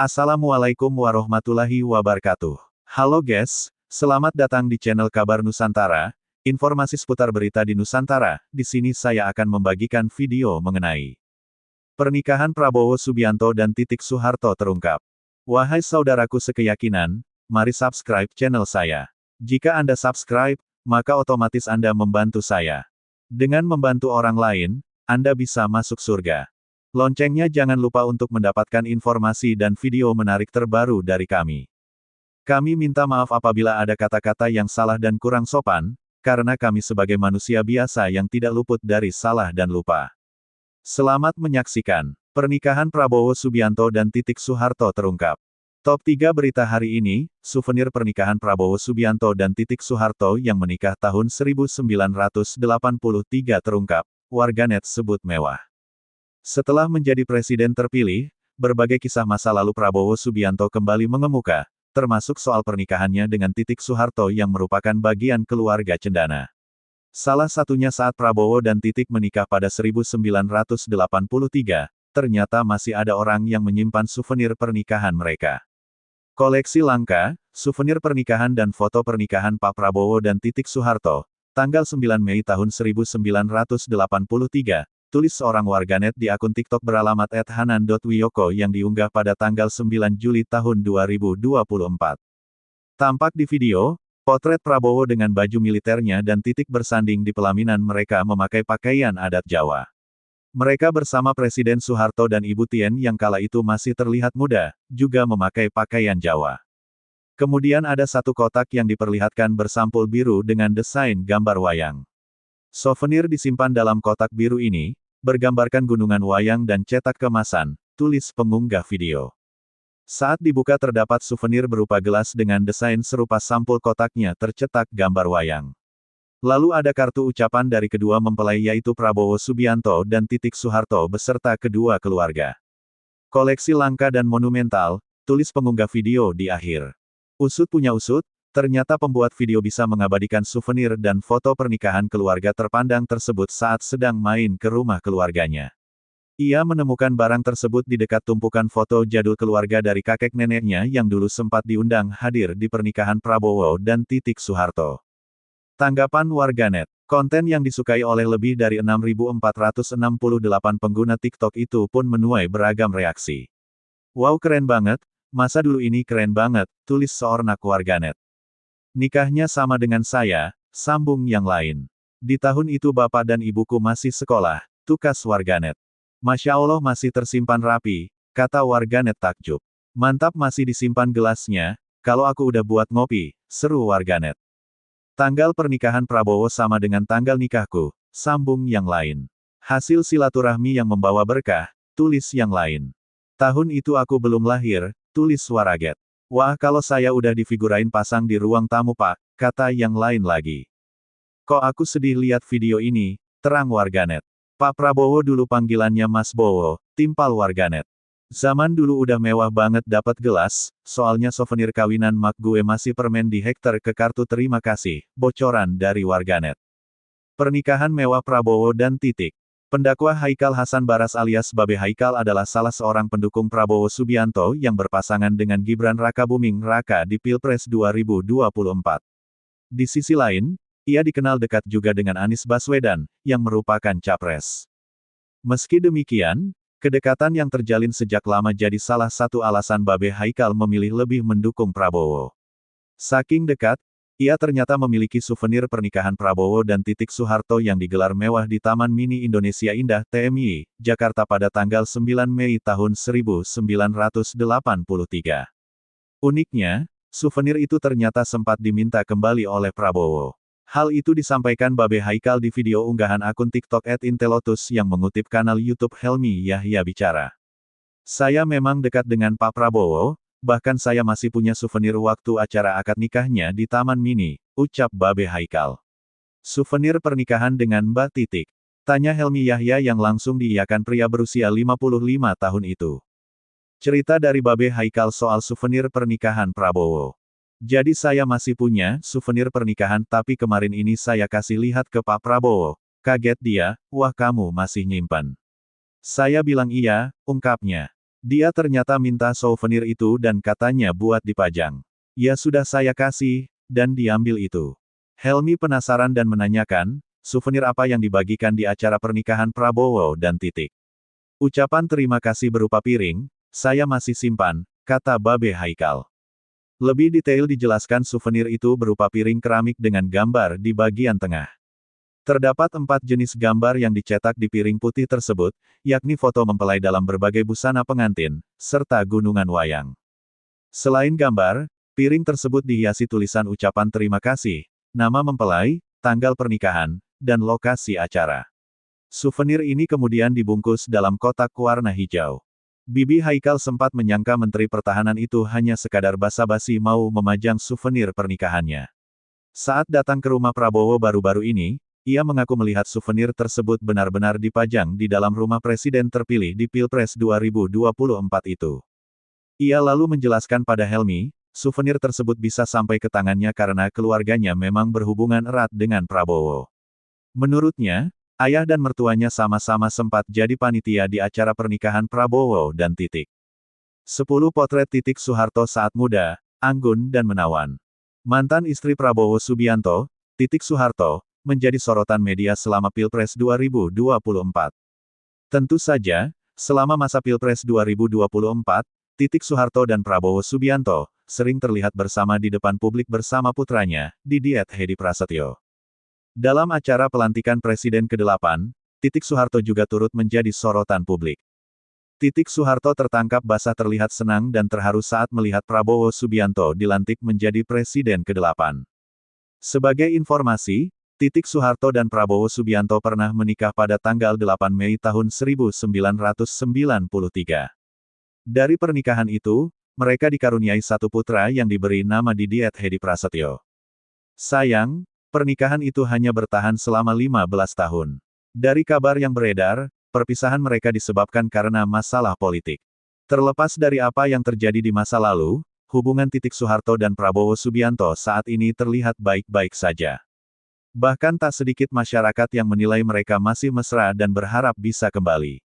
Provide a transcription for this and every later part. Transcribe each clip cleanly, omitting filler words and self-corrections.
Assalamualaikum warahmatullahi wabarakatuh. Halo guys, selamat datang di channel Kabar Nusantara, informasi seputar berita di Nusantara. Di sini saya akan membagikan video mengenai pernikahan Prabowo Subianto dan Titik Soeharto terungkap. Wahai saudaraku sekeyakinan, mari subscribe channel saya. Jika Anda subscribe, maka otomatis Anda membantu saya. Dengan membantu orang lain, Anda bisa masuk surga. Loncengnya jangan lupa untuk mendapatkan informasi dan video menarik terbaru dari kami. Kami minta maaf apabila ada kata-kata yang salah dan kurang sopan, karena kami sebagai manusia biasa yang tidak luput dari salah dan lupa. Selamat menyaksikan. Pernikahan Prabowo Subianto dan Titik Soeharto terungkap. Top 3 berita hari ini, souvenir pernikahan Prabowo Subianto dan Titik Soeharto yang menikah tahun 1983 terungkap, warganet sebut mewah. Setelah menjadi presiden terpilih, berbagai kisah masa lalu Prabowo Subianto kembali mengemuka, termasuk soal pernikahannya dengan Titik Soeharto yang merupakan bagian keluarga cendana. Salah satunya saat Prabowo dan Titik menikah pada 1983, ternyata masih ada orang yang menyimpan souvenir pernikahan mereka. Koleksi langka, souvenir pernikahan dan foto pernikahan Pak Prabowo dan Titik Soeharto, tanggal 9 Mei tahun 1983, tulis seorang warganet di akun TikTok beralamat @hanan.wiyoko yang diunggah pada tanggal 9 Juli tahun 2024. Tampak di video, potret Prabowo dengan baju militernya dan Titik bersanding di pelaminan mereka memakai pakaian adat Jawa. Mereka bersama Presiden Soeharto dan Ibu Tien yang kala itu masih terlihat muda, juga memakai pakaian Jawa. Kemudian ada satu kotak yang diperlihatkan bersampul biru dengan desain gambar wayang. Souvenir disimpan dalam kotak biru ini, bergambarkan gunungan wayang dan cetak kemasan, tulis pengunggah video. Saat dibuka terdapat souvenir berupa gelas dengan desain serupa sampul kotaknya tercetak gambar wayang. Lalu ada kartu ucapan dari kedua mempelai yaitu Prabowo Subianto dan Titik Soeharto beserta kedua keluarga. Koleksi langka dan monumental, tulis pengunggah video di akhir. Usut punya usut, ternyata pembuat video bisa mengabadikan souvenir dan foto pernikahan keluarga terpandang tersebut saat sedang main ke rumah keluarganya. Ia menemukan barang tersebut di dekat tumpukan foto jadul keluarga dari kakek neneknya yang dulu sempat diundang hadir di pernikahan Prabowo dan Titik Soeharto. Tanggapan warganet, konten yang disukai oleh lebih dari 6.468 pengguna TikTok itu pun menuai beragam reaksi. Wow, keren banget, masa dulu ini keren banget, tulis seorang warganet. Nikahnya sama dengan saya, sambung yang lain. Di tahun itu bapak dan ibuku masih sekolah, tukas warganet. Masya Allah masih tersimpan rapi, kata warganet takjub. Mantap masih disimpan gelasnya, kalau aku udah buat ngopi, seru warganet. Tanggal pernikahan Prabowo sama dengan tanggal nikahku, sambung yang lain. Hasil silaturahmi yang membawa berkah, tulis yang lain. Tahun itu aku belum lahir, tulis waraget. Wah, kalau saya udah difigurain pasang di ruang tamu pak, kata yang lain lagi. Kok aku sedih lihat video ini, terang warganet. Pak Prabowo dulu panggilannya Mas Bowo, timpal warganet. Zaman dulu udah mewah banget dapat gelas, soalnya souvenir kawinan mak gue masih permen di hektar ke kartu terima kasih, bocoran dari warganet. Pernikahan mewah Prabowo dan Titik. Pendakwa Haikal Hasan Baras alias Babe Haikal adalah salah seorang pendukung Prabowo Subianto yang berpasangan dengan Gibran Rakabuming Raka di Pilpres 2024. Di sisi lain, ia dikenal dekat juga dengan Anies Baswedan, yang merupakan capres. Meski demikian, kedekatan yang terjalin sejak lama jadi salah satu alasan Babe Haikal memilih lebih mendukung Prabowo. Saking dekat, ia ternyata memiliki souvenir pernikahan Prabowo dan Titik Soeharto yang digelar mewah di Taman Mini Indonesia Indah TMI, Jakarta pada tanggal 9 Mei tahun 1983. Uniknya, souvenir itu ternyata sempat diminta kembali oleh Prabowo. Hal itu disampaikan Babe Haikal di video unggahan akun TikTok @intelotus yang mengutip kanal YouTube Helmi Yahya Bicara. Saya memang dekat dengan Pak Prabowo, bahkan saya masih punya souvenir waktu acara akad nikahnya di Taman Mini, ucap Babe Haikal. Souvenir pernikahan dengan Mbak Titik? Tanya Helmi Yahya yang langsung diiyakan pria berusia 55 tahun itu. Cerita dari Babe Haikal soal souvenir pernikahan Prabowo. Jadi saya masih punya souvenir pernikahan tapi kemarin ini saya kasih lihat ke Pak Prabowo. Kaget dia, wah kamu masih nyimpan. Saya bilang iya, ungkapnya. Dia ternyata minta souvenir itu dan katanya buat dipajang. Ya sudah saya kasih, dan diambil itu. Helmi penasaran dan menanyakan, souvenir apa yang dibagikan di acara pernikahan Prabowo dan Titik. Ucapan terima kasih berupa piring, saya masih simpan, kata Babe Haikal. Lebih detail dijelaskan souvenir itu berupa piring keramik dengan gambar di bagian tengah. Terdapat 4 jenis gambar yang dicetak di piring putih tersebut, yakni foto mempelai dalam berbagai busana pengantin, serta gunungan wayang. Selain gambar, piring tersebut dihiasi tulisan ucapan terima kasih, nama mempelai, tanggal pernikahan, dan lokasi acara. Souvenir ini kemudian dibungkus dalam kotak warna hijau. Bibi Haikal sempat menyangka Menteri Pertahanan itu hanya sekadar basa-basi mau memajang souvenir pernikahannya. Saat datang ke rumah Prabowo baru-baru ini, ia mengaku melihat souvenir tersebut benar-benar dipajang di dalam rumah Presiden terpilih di Pilpres 2024 itu. Ia lalu menjelaskan pada Helmi, souvenir tersebut bisa sampai ke tangannya karena keluarganya memang berhubungan erat dengan Prabowo. Menurutnya, ayah dan mertuanya sama-sama sempat jadi panitia di acara pernikahan Prabowo dan Titik. 10 potret Titik Soeharto saat muda, anggun dan menawan. Mantan istri Prabowo Subianto, Titik Soeharto, menjadi sorotan media selama Pilpres 2024. Tentu saja, selama masa Pilpres 2024, Titik Soeharto dan Prabowo Subianto sering terlihat bersama di depan publik bersama putranya, Didiet Hedi Prasetyo. Dalam acara pelantikan Presiden ke-8, Titik Soeharto juga turut menjadi sorotan publik. Titik Soeharto tertangkap basah terlihat senang dan terharu saat melihat Prabowo Subianto dilantik menjadi Presiden ke-8. Sebagai informasi, Titik Soeharto dan Prabowo Subianto pernah menikah pada tanggal 8 Mei tahun 1993. Dari pernikahan itu, mereka dikaruniai satu putra yang diberi nama Didiet Hedi Prasetyo. Sayang, pernikahan itu hanya bertahan selama 15 tahun. Dari kabar yang beredar, perpisahan mereka disebabkan karena masalah politik. Terlepas dari apa yang terjadi di masa lalu, hubungan Titik Soeharto dan Prabowo Subianto saat ini terlihat baik-baik saja. Bahkan tak sedikit masyarakat yang menilai mereka masih mesra dan berharap bisa kembali.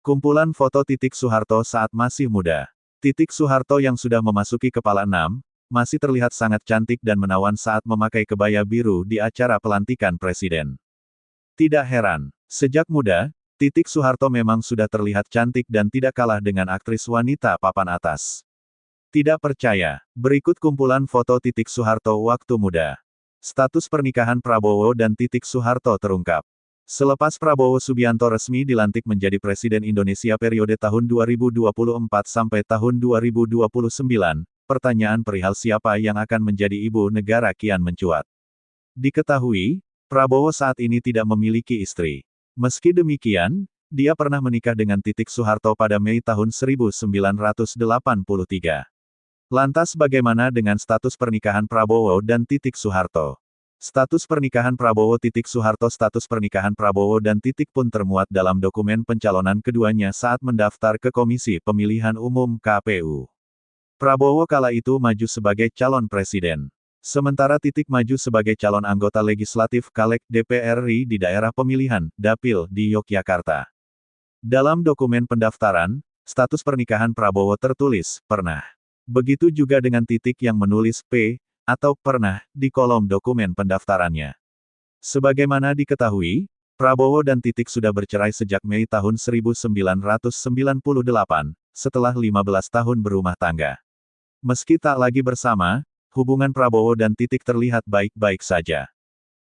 Kumpulan foto Titik Soeharto saat masih muda. Titik Soeharto yang sudah memasuki kepala 6, masih terlihat sangat cantik dan menawan saat memakai kebaya biru di acara pelantikan presiden. Tidak heran, sejak muda, Titik Soeharto memang sudah terlihat cantik dan tidak kalah dengan aktris wanita papan atas. Tidak percaya? Berikut kumpulan foto Titik Soeharto waktu muda. Status pernikahan Prabowo dan Titik Soeharto terungkap. Selepas Prabowo Subianto resmi dilantik menjadi Presiden Indonesia periode tahun 2024 sampai tahun 2029, pertanyaan perihal siapa yang akan menjadi ibu negara kian mencuat. Diketahui, Prabowo saat ini tidak memiliki istri. Meski demikian, dia pernah menikah dengan Titik Soeharto pada Mei tahun 1983. Lantas bagaimana dengan status pernikahan Prabowo dan Titik Soeharto? Status pernikahan Prabowo Titik Soeharto. Status pernikahan Prabowo dan Titik pun termuat dalam dokumen pencalonan keduanya saat mendaftar ke Komisi Pemilihan Umum KPU. Prabowo kala itu maju sebagai calon presiden. Sementara Titik maju sebagai calon anggota legislatif Caleg DPR RI di daerah pemilihan, Dapil, di Yogyakarta. Dalam dokumen pendaftaran, status pernikahan Prabowo tertulis, pernah. Begitu juga dengan Titik yang menulis P, atau pernah, di kolom dokumen pendaftarannya. Sebagaimana diketahui, Prabowo dan Titik sudah bercerai sejak Mei tahun 1998, setelah 15 tahun berumah tangga. Meski tak lagi bersama, hubungan Prabowo dan Titik terlihat baik-baik saja.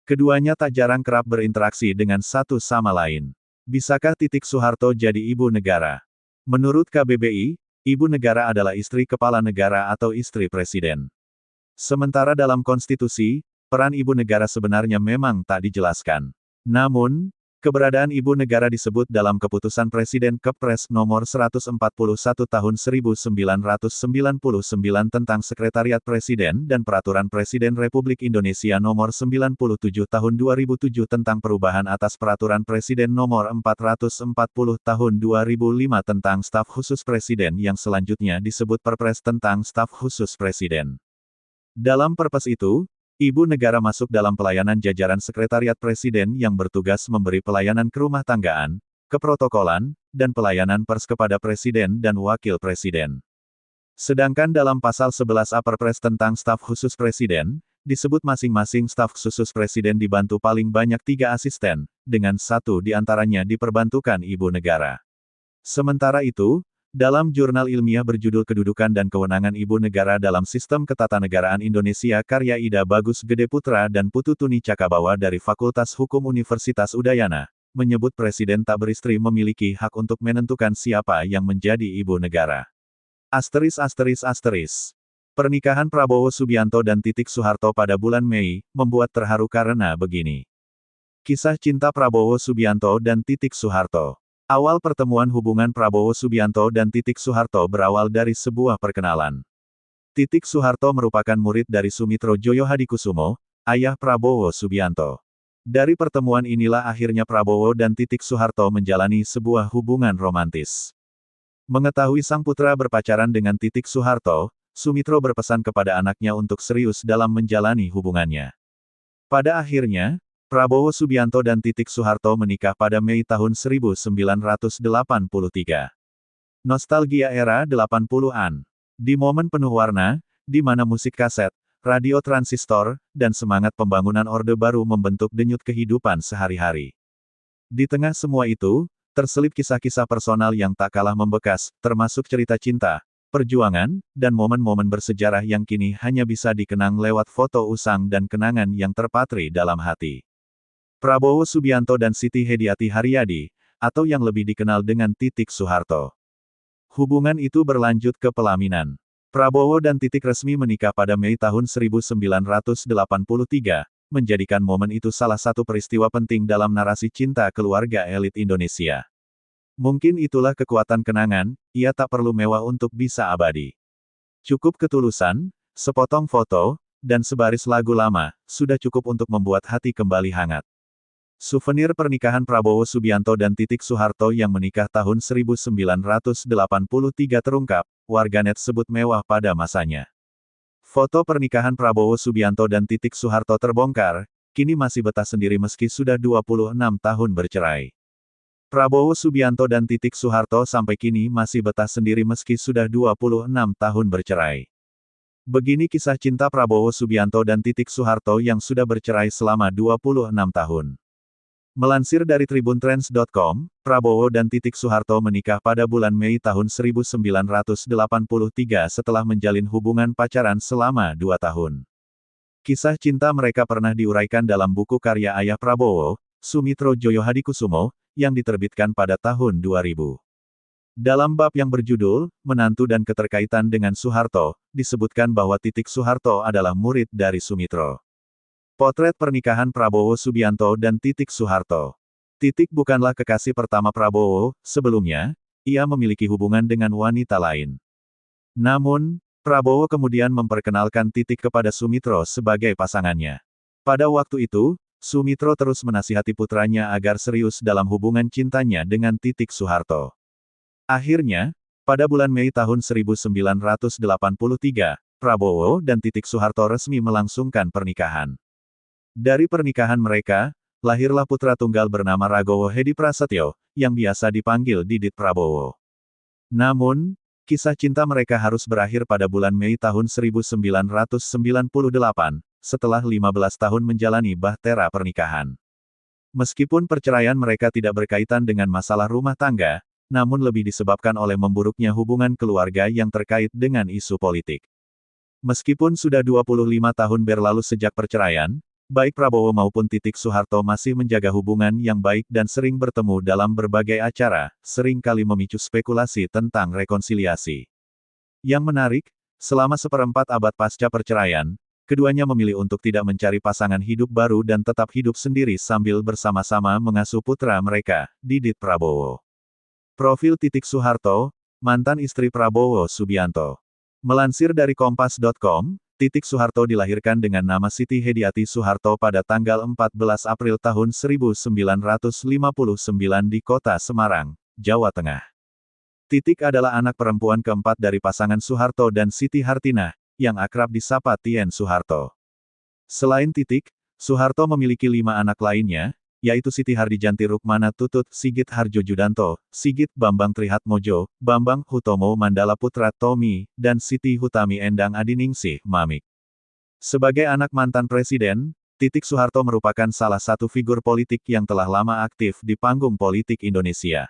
Keduanya tak jarang kerap berinteraksi dengan satu sama lain. Bisakah Titik Soeharto jadi ibu negara? Menurut KBBI, ibu negara adalah istri kepala negara atau istri presiden. Sementara dalam konstitusi, peran ibu negara sebenarnya memang tak dijelaskan. Namun, keberadaan ibu negara disebut dalam keputusan Presiden Kepres nomor 141 tahun 1999 tentang Sekretariat Presiden dan Peraturan Presiden Republik Indonesia nomor 97 tahun 2007 tentang perubahan atas Peraturan Presiden nomor 440 tahun 2005 tentang Staf Khusus Presiden yang selanjutnya disebut Perpres tentang Staf Khusus Presiden. Dalam Perpres itu, ibu negara masuk dalam pelayanan jajaran Sekretariat Presiden yang bertugas memberi pelayanan kerumah tanggaan, keprotokolan, dan pelayanan pers kepada Presiden dan Wakil Presiden. Sedangkan dalam pasal 11A Perpres tentang staf khusus Presiden, disebut masing-masing staf khusus Presiden dibantu paling banyak 3 asisten, dengan 1 diantaranya diperbantukan Ibu Negara. Sementara itu, dalam jurnal ilmiah berjudul Kedudukan dan Kewenangan Ibu Negara dalam Sistem Ketatanegaraan Indonesia karya Ida Bagus Gede Putra dan Putu Tuni Cakabawa dari Fakultas Hukum Universitas Udayana, menyebut Presiden tak beristri memiliki hak untuk menentukan siapa yang menjadi Ibu Negara. Pernikahan Prabowo Subianto dan Titik Soeharto pada bulan Mei, membuat terharu karena begini. Kisah cinta Prabowo Subianto dan Titik Soeharto. Awal pertemuan hubungan Prabowo Subianto dan Titik Soeharto berawal dari sebuah perkenalan. Titik Soeharto merupakan murid dari Sumitro Joyo Hadikusumo, ayah Prabowo Subianto. Dari pertemuan inilah akhirnya Prabowo dan Titik Soeharto menjalani sebuah hubungan romantis. Mengetahui sang putra berpacaran dengan Titik Soeharto, Sumitro berpesan kepada anaknya untuk serius dalam menjalani hubungannya. Pada akhirnya, Prabowo Subianto dan Titik Soeharto menikah pada Mei tahun 1983. Nostalgia era 80-an. Di momen penuh warna, di mana musik kaset, radio transistor, dan semangat pembangunan Orde Baru membentuk denyut kehidupan sehari-hari. Di tengah semua itu, terselip kisah-kisah personal yang tak kalah membekas, termasuk cerita cinta, perjuangan, dan momen-momen bersejarah yang kini hanya bisa dikenang lewat foto usang dan kenangan yang terpatri dalam hati. Prabowo Subianto dan Siti Hediati Haryadi, atau yang lebih dikenal dengan Titik Soeharto. Hubungan itu berlanjut ke pelaminan. Prabowo dan Titik resmi menikah pada Mei tahun 1983, menjadikan momen itu salah satu peristiwa penting dalam narasi cinta keluarga elit Indonesia. Mungkin itulah kekuatan kenangan, ia tak perlu mewah untuk bisa abadi. Cukup ketulusan, sepotong foto, dan sebaris lagu lama, sudah cukup untuk membuat hati kembali hangat. Souvenir pernikahan Prabowo Subianto dan Titik Soeharto yang menikah tahun 1983 terungkap, warganet sebut mewah pada masanya. Foto pernikahan Prabowo Subianto dan Titik Soeharto terbongkar, kini masih betah sendiri meski sudah 26 tahun bercerai. Prabowo Subianto dan Titik Soeharto sampai kini masih betah sendiri meski sudah 26 tahun bercerai. Begini kisah cinta Prabowo Subianto dan Titik Soeharto yang sudah bercerai selama 26 tahun. Melansir dari tribuntrends.com, Prabowo dan Titik Soeharto menikah pada bulan Mei tahun 1983 setelah menjalin hubungan pacaran selama 2 tahun. Kisah cinta mereka pernah diuraikan dalam buku karya ayah Prabowo, Sumitro Joyo Hadikusumo, yang diterbitkan pada tahun 2000. Dalam bab yang berjudul, Menantu dan Keterkaitan dengan Soeharto, disebutkan bahwa Titik Soeharto adalah murid dari Sumitro. Potret pernikahan Prabowo Subianto dan Titik Soeharto. Titik bukanlah kekasih pertama Prabowo, sebelumnya, ia memiliki hubungan dengan wanita lain. Namun, Prabowo kemudian memperkenalkan Titik kepada Sumitro sebagai pasangannya. Pada waktu itu, Sumitro terus menasihati putranya agar serius dalam hubungan cintanya dengan Titik Soeharto. Akhirnya, pada bulan Mei tahun 1983, Prabowo dan Titik Soeharto resmi melangsungkan pernikahan. Dari pernikahan mereka, lahirlah putra tunggal bernama Ragowo Hedi Prasetyo, yang biasa dipanggil Didit Prabowo. Namun, kisah cinta mereka harus berakhir pada bulan Mei tahun 1998, setelah 15 tahun menjalani bahtera pernikahan. Meskipun perceraian mereka tidak berkaitan dengan masalah rumah tangga, namun lebih disebabkan oleh memburuknya hubungan keluarga yang terkait dengan isu politik. Meskipun sudah 25 tahun berlalu sejak perceraian, baik Prabowo maupun Titik Soeharto masih menjaga hubungan yang baik dan sering bertemu dalam berbagai acara, sering kali memicu spekulasi tentang rekonsiliasi. Yang menarik, selama seperempat abad pasca perceraian, keduanya memilih untuk tidak mencari pasangan hidup baru dan tetap hidup sendiri sambil bersama-sama mengasuh putra mereka, Didit Prabowo. Profil Titik Soeharto, mantan istri Prabowo Subianto. Melansir dari Kompas.com, Titik Soeharto dilahirkan dengan nama Siti Hediati Soeharto pada tanggal 14 April tahun 1959 di kota Semarang, Jawa Tengah. Titik adalah anak perempuan keempat dari pasangan Soeharto dan Siti Hartinah, yang akrab disapa Tien Soeharto. Selain Titik, Soeharto memiliki 5 anak lainnya, yaitu Siti Hardijanti Rukmana Tutut, Sigit Harjojudanto, Sigit Bambang Trihatmojo, Bambang Hutomo Mandala Putra Tommy, dan Siti Hutami Endang Adiningsih Mamik. Sebagai anak mantan presiden, Titik Soeharto merupakan salah satu figur politik yang telah lama aktif di panggung politik Indonesia.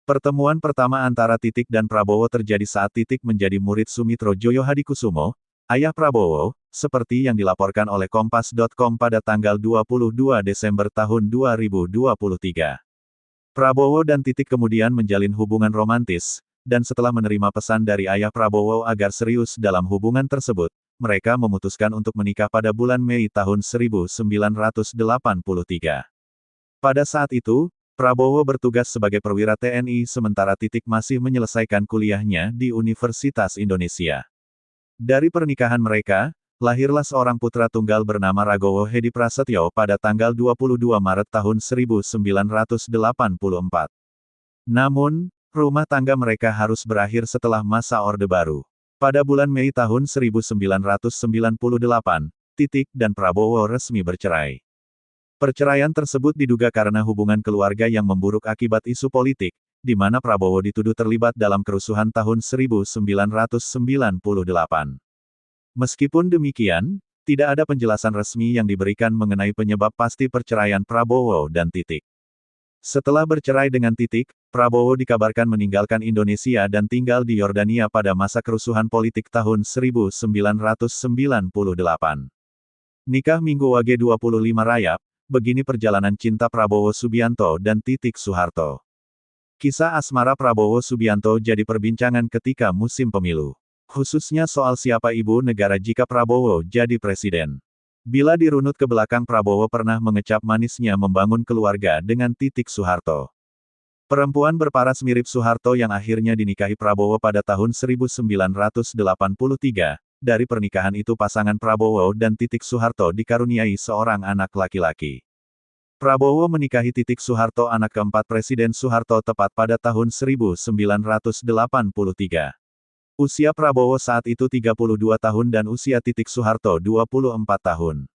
Pertemuan pertama antara Titik dan Prabowo terjadi saat Titik menjadi murid Sumitro Joyo Hadikusumo, ayah Prabowo, seperti yang dilaporkan oleh Kompas.com pada tanggal 22 Desember tahun 2023. Prabowo dan Titik kemudian menjalin hubungan romantis, dan setelah menerima pesan dari ayah Prabowo agar serius dalam hubungan tersebut, mereka memutuskan untuk menikah pada bulan Mei tahun 1983. Pada saat itu, Prabowo bertugas sebagai perwira TNI sementara Titik masih menyelesaikan kuliahnya di Universitas Indonesia. Dari pernikahan mereka, lahirlah seorang putra tunggal bernama Ragowo Hedi Prasetyo pada tanggal 22 Maret tahun 1984. Namun, rumah tangga mereka harus berakhir setelah masa Orde Baru. Pada bulan Mei tahun 1998, Titik dan Prabowo resmi bercerai. Perceraian tersebut diduga karena hubungan keluarga yang memburuk akibat isu politik, di mana Prabowo dituduh terlibat dalam kerusuhan tahun 1998. Meskipun demikian, tidak ada penjelasan resmi yang diberikan mengenai penyebab pasti perceraian Prabowo dan Titik. Setelah bercerai dengan Titik, Prabowo dikabarkan meninggalkan Indonesia dan tinggal di Yordania pada masa kerusuhan politik tahun 1998. Nikah Minggu Wage 25 Rayap. Begini perjalanan cinta Prabowo Subianto dan Titik Soeharto. Kisah asmara Prabowo Subianto jadi perbincangan ketika musim pemilu. Khususnya soal siapa ibu negara jika Prabowo jadi presiden. Bila dirunut ke belakang, Prabowo pernah mengecap manisnya membangun keluarga dengan Titik Soeharto. Perempuan berparas mirip Soeharto yang akhirnya dinikahi Prabowo pada tahun 1983. Dari pernikahan itu pasangan Prabowo dan Titik Soeharto dikaruniai seorang anak laki-laki. Prabowo menikahi Titik Soeharto, anak keempat Presiden Soeharto, tepat pada tahun 1983. Usia Prabowo saat itu 32 tahun dan usia Titik Soeharto 24 tahun.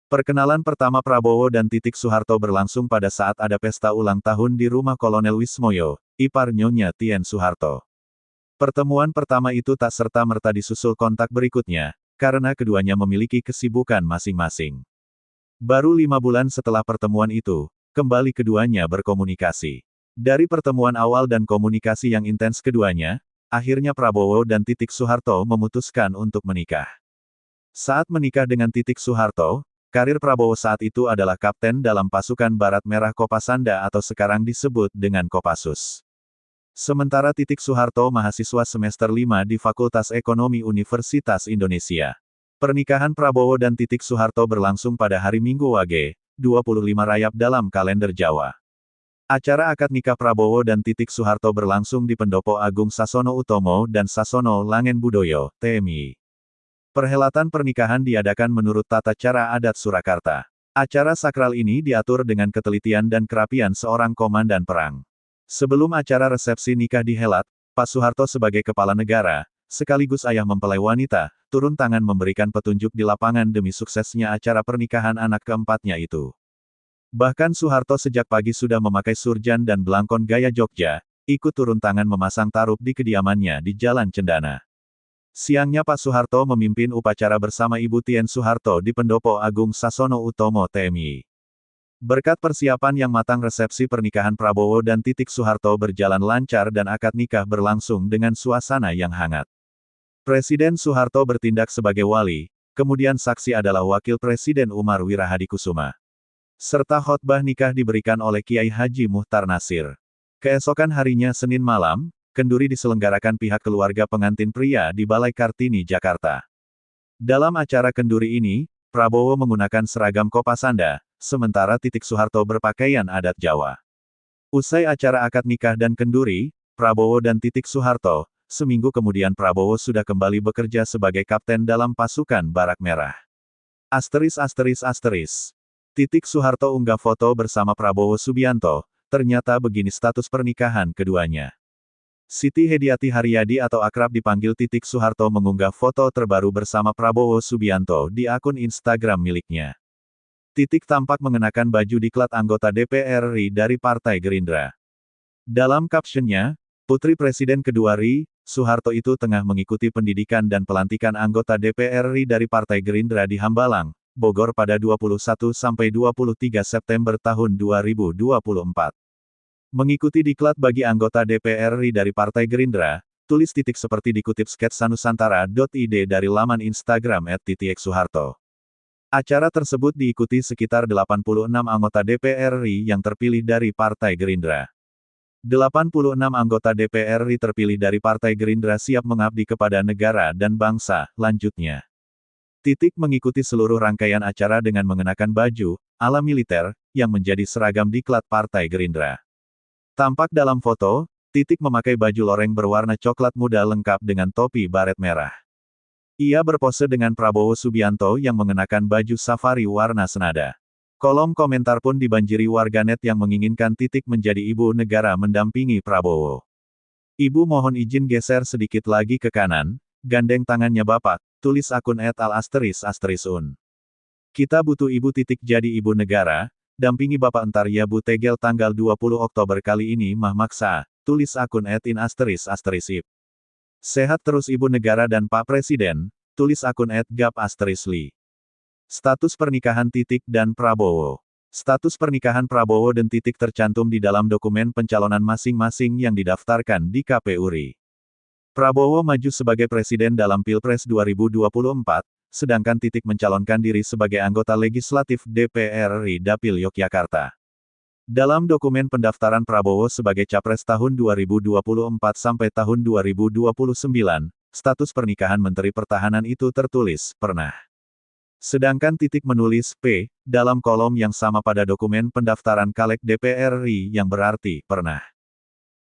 Perkenalan pertama Prabowo dan Titik Soeharto berlangsung pada saat ada pesta ulang tahun di rumah Kolonel Wismoyo, ipar Nyonya Tien Soeharto. Pertemuan pertama itu tak serta-merta disusul kontak berikutnya, karena keduanya memiliki kesibukan masing-masing. Baru 5 bulan setelah pertemuan itu, kembali keduanya berkomunikasi. Dari pertemuan awal dan komunikasi yang intens keduanya, akhirnya Prabowo dan Titik Soeharto memutuskan untuk menikah. Saat menikah dengan Titik Soeharto, karir Prabowo saat itu adalah kapten dalam pasukan Barat Merah Kopasanda atau sekarang disebut dengan Kopassus. Sementara Titik Soeharto mahasiswa semester 5 di Fakultas Ekonomi Universitas Indonesia. Pernikahan Prabowo dan Titik Soeharto berlangsung pada hari Minggu Wage, 25 Rayap dalam kalender Jawa. Acara akad nikah Prabowo dan Titik Soeharto berlangsung di Pendopo Agung Sasono Utomo dan Sasono Langen Budoyo, TMI. Perhelatan pernikahan diadakan menurut tata cara adat Surakarta. Acara sakral ini diatur dengan ketelitian dan kerapian seorang komandan perang. Sebelum acara resepsi nikah dihelat, Pak Soeharto sebagai kepala negara, sekaligus ayah mempelai wanita, turun tangan memberikan petunjuk di lapangan demi suksesnya acara pernikahan anak keempatnya itu. Bahkan Soeharto sejak pagi sudah memakai surjan dan belangkon gaya Jogja, ikut turun tangan memasang tarup di kediamannya di Jalan Cendana. Siangnya Pak Soeharto memimpin upacara bersama Ibu Tien Soeharto di Pendopo Agung Sasono Utomo TMI. Berkat persiapan yang matang, resepsi pernikahan Prabowo dan Titik Soeharto berjalan lancar dan akad nikah berlangsung dengan suasana yang hangat. Presiden Soeharto bertindak sebagai wali, kemudian saksi adalah Wakil Presiden Umar Wirahadikusuma. Serta khotbah nikah diberikan oleh Kiai Haji Muhtar Nasir. Keesokan harinya Senin malam, kenduri diselenggarakan pihak keluarga pengantin pria di Balai Kartini, Jakarta. Dalam acara kenduri ini, Prabowo menggunakan seragam Kopasanda, sementara Titik Soeharto berpakaian adat Jawa. Usai acara akad nikah dan kenduri, Prabowo dan Titik Soeharto, seminggu kemudian Prabowo sudah kembali bekerja sebagai kapten dalam pasukan Barak Merah. Titik Soeharto unggah foto bersama Prabowo Subianto, ternyata begini status pernikahan keduanya. Siti Hediati Haryadi atau akrab dipanggil Titik Soeharto mengunggah foto terbaru bersama Prabowo Subianto di akun Instagram miliknya. Titik tampak mengenakan baju diklat anggota DPR RI dari Partai Gerindra. Dalam captionnya, Putri Presiden kedua RI, Soeharto itu tengah mengikuti pendidikan dan pelantikan anggota DPR RI dari Partai Gerindra di Hambalang, Bogor pada 21-23 September tahun 2024. Mengikuti diklat bagi anggota DPR RI dari Partai Gerindra, tulis titik seperti dikutip sketsanusantara.id dari laman Instagram @titieksoeharto. Acara tersebut diikuti sekitar 86 anggota DPR RI yang terpilih dari Partai Gerindra. 86 anggota DPR RI terpilih dari Partai Gerindra siap mengabdi kepada negara dan bangsa, lanjutnya. Titik mengikuti seluruh rangkaian acara dengan mengenakan baju ala militer yang menjadi seragam diklat Partai Gerindra. Tampak dalam foto, Titik memakai baju loreng berwarna coklat muda lengkap dengan topi baret merah. Ia berpose dengan Prabowo Subianto yang mengenakan baju safari warna senada. Kolom komentar pun dibanjiri warganet yang menginginkan Titik menjadi ibu negara mendampingi Prabowo. Ibu mohon izin geser sedikit lagi ke kanan, gandeng tangannya Bapak, tulis akun @al_un. Kita butuh ibu Titik jadi ibu negara, dampingi Bapak entar ya Bu tegel tanggal 20 Oktober kali ini mah maksa, tulis akun @in_ip. Sehat terus Ibu Negara dan Pak Presiden, tulis akun @gap_li. Status pernikahan Titik dan Prabowo. Status pernikahan Prabowo dan Titik tercantum di dalam dokumen pencalonan masing-masing yang didaftarkan di KPU RI. Prabowo maju sebagai presiden dalam Pilpres 2024, sedangkan Titik mencalonkan diri sebagai anggota legislatif DPR RI Dapil Yogyakarta. Dalam dokumen pendaftaran Prabowo sebagai Capres tahun 2024 sampai tahun 2029, status pernikahan Menteri Pertahanan itu tertulis, pernah. Sedangkan Titik menulis P, dalam kolom yang sama pada dokumen pendaftaran Caleg DPR RI yang berarti, pernah.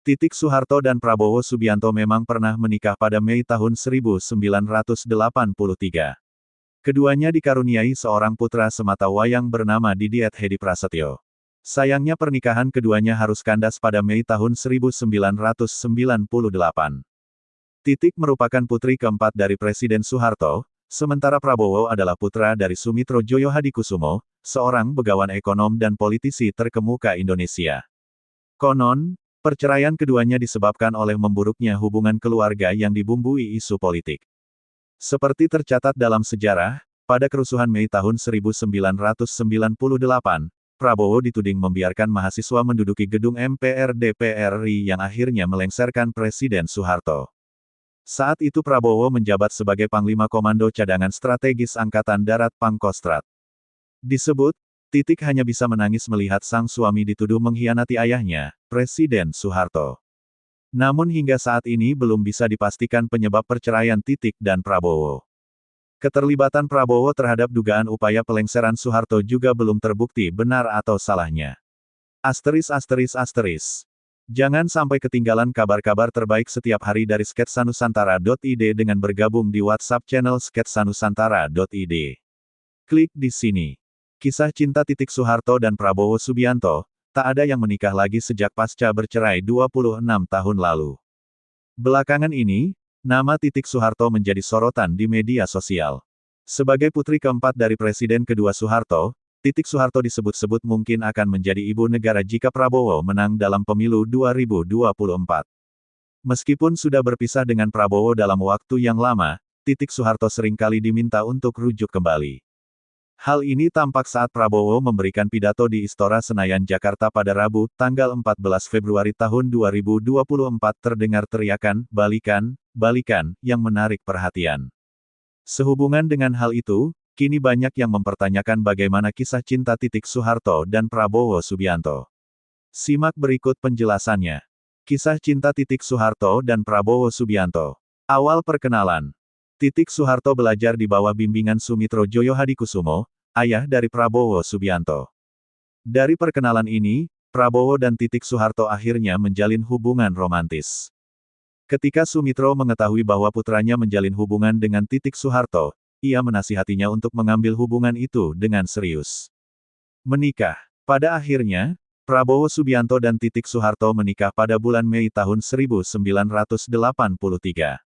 Titik Soeharto dan Prabowo Subianto memang pernah menikah pada Mei tahun 1983. Keduanya dikaruniai seorang putra semata wayang bernama Didiet Hedi Prasetyo. Sayangnya pernikahan keduanya harus kandas pada Mei tahun 1998. Titik merupakan putri keempat dari Presiden Soeharto, sementara Prabowo adalah putra dari Sumitro Joyo Hadikusumo, seorang begawan ekonom dan politisi terkemuka Indonesia. Konon, perceraian keduanya disebabkan oleh memburuknya hubungan keluarga yang dibumbui isu politik. Seperti tercatat dalam sejarah, pada kerusuhan Mei tahun 1998, Prabowo dituding membiarkan mahasiswa menduduki gedung MPR DPR RI yang akhirnya melengsarkan Presiden Soeharto. Saat itu Prabowo menjabat sebagai Panglima Komando Cadangan Strategis Angkatan Darat Pangkostrat. Disebut, Titik hanya bisa menangis melihat sang suami dituduh mengkhianati ayahnya, Presiden Soeharto. Namun hingga saat ini belum bisa dipastikan penyebab perceraian Titik dan Prabowo. Keterlibatan Prabowo terhadap dugaan upaya pelengseran Soeharto juga belum terbukti benar atau salahnya. ****. Jangan sampai ketinggalan kabar-kabar terbaik setiap hari dari sketsanusantara.id dengan bergabung di WhatsApp channel sketsanusantara.id. Klik di sini. Kisah cinta Titik Soeharto dan Prabowo Subianto, tak ada yang menikah lagi sejak pasca bercerai 26 tahun lalu. Belakangan ini, nama Titik Soeharto menjadi sorotan di media sosial. Sebagai putri keempat dari Presiden kedua Soeharto, Titik Soeharto disebut-sebut mungkin akan menjadi ibu negara jika Prabowo menang dalam pemilu 2024. Meskipun sudah berpisah dengan Prabowo dalam waktu yang lama, Titik Soeharto seringkali diminta untuk rujuk kembali. Hal ini tampak saat Prabowo memberikan pidato di Istora Senayan Jakarta pada Rabu, tanggal 14 Februari tahun 2024 terdengar teriakan, "Balikan, balikan," yang menarik perhatian. Sehubungan dengan hal itu, kini banyak yang mempertanyakan bagaimana kisah cinta Titik Soeharto dan Prabowo Subianto. Simak berikut penjelasannya. Kisah cinta Titik Soeharto dan Prabowo Subianto. Awal perkenalan. Titik Soeharto belajar di bawah bimbingan Sumitro Joyo Hadikusumo, ayah dari Prabowo Subianto. Dari perkenalan ini, Prabowo dan Titik Soeharto akhirnya menjalin hubungan romantis. Ketika Sumitro mengetahui bahwa putranya menjalin hubungan dengan Titik Soeharto, ia menasihatinya untuk mengambil hubungan itu dengan serius. Menikah. Pada akhirnya, Prabowo Subianto dan Titik Soeharto menikah pada bulan Mei tahun 1983.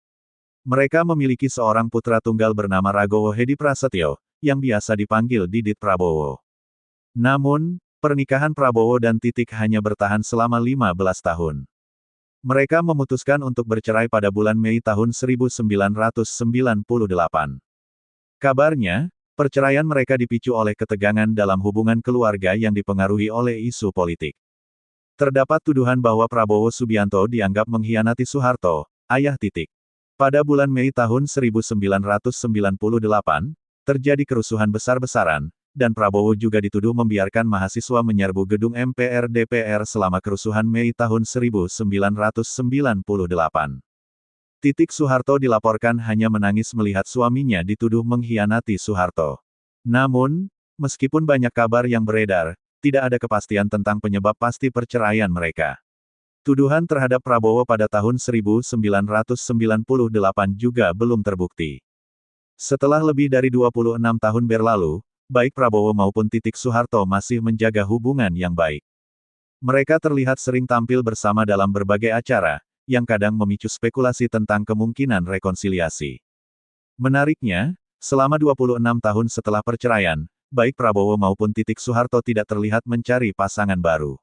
Mereka memiliki seorang putra tunggal bernama Ragowo Hedi Prasetyo, yang biasa dipanggil Didit Prabowo. Namun, pernikahan Prabowo dan Titik hanya bertahan selama 15 tahun. Mereka memutuskan untuk bercerai pada bulan Mei tahun 1998. Kabarnya, perceraian mereka dipicu oleh ketegangan dalam hubungan keluarga yang dipengaruhi oleh isu politik. Terdapat tuduhan bahwa Prabowo Subianto dianggap mengkhianati Soeharto, ayah Titik. Pada bulan Mei tahun 1998, terjadi kerusuhan besar-besaran, dan Prabowo juga dituduh membiarkan mahasiswa menyerbu gedung MPR DPR selama kerusuhan Mei tahun 1998. Titik Soeharto dilaporkan hanya menangis melihat suaminya dituduh mengkhianati Soeharto. Namun, meskipun banyak kabar yang beredar, tidak ada kepastian tentang penyebab pasti perceraian mereka. Tuduhan terhadap Prabowo pada tahun 1998 juga belum terbukti. Setelah lebih dari 26 tahun berlalu, baik Prabowo maupun Titik Soeharto masih menjaga hubungan yang baik. Mereka terlihat sering tampil bersama dalam berbagai acara, yang kadang memicu spekulasi tentang kemungkinan rekonsiliasi. Menariknya, selama 26 tahun setelah perceraian, baik Prabowo maupun Titik Soeharto tidak terlihat mencari pasangan baru.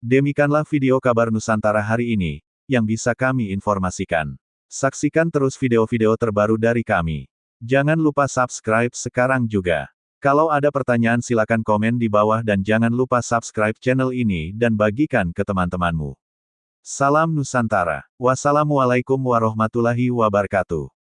Demikianlah video kabar Nusantara hari ini, yang bisa kami informasikan. Saksikan terus video-video terbaru dari kami. Jangan lupa subscribe sekarang juga. Kalau ada pertanyaan silakan komen di bawah dan jangan lupa subscribe channel ini dan bagikan ke teman-temanmu. Salam Nusantara. Wassalamualaikum warahmatullahi wabarakatuh.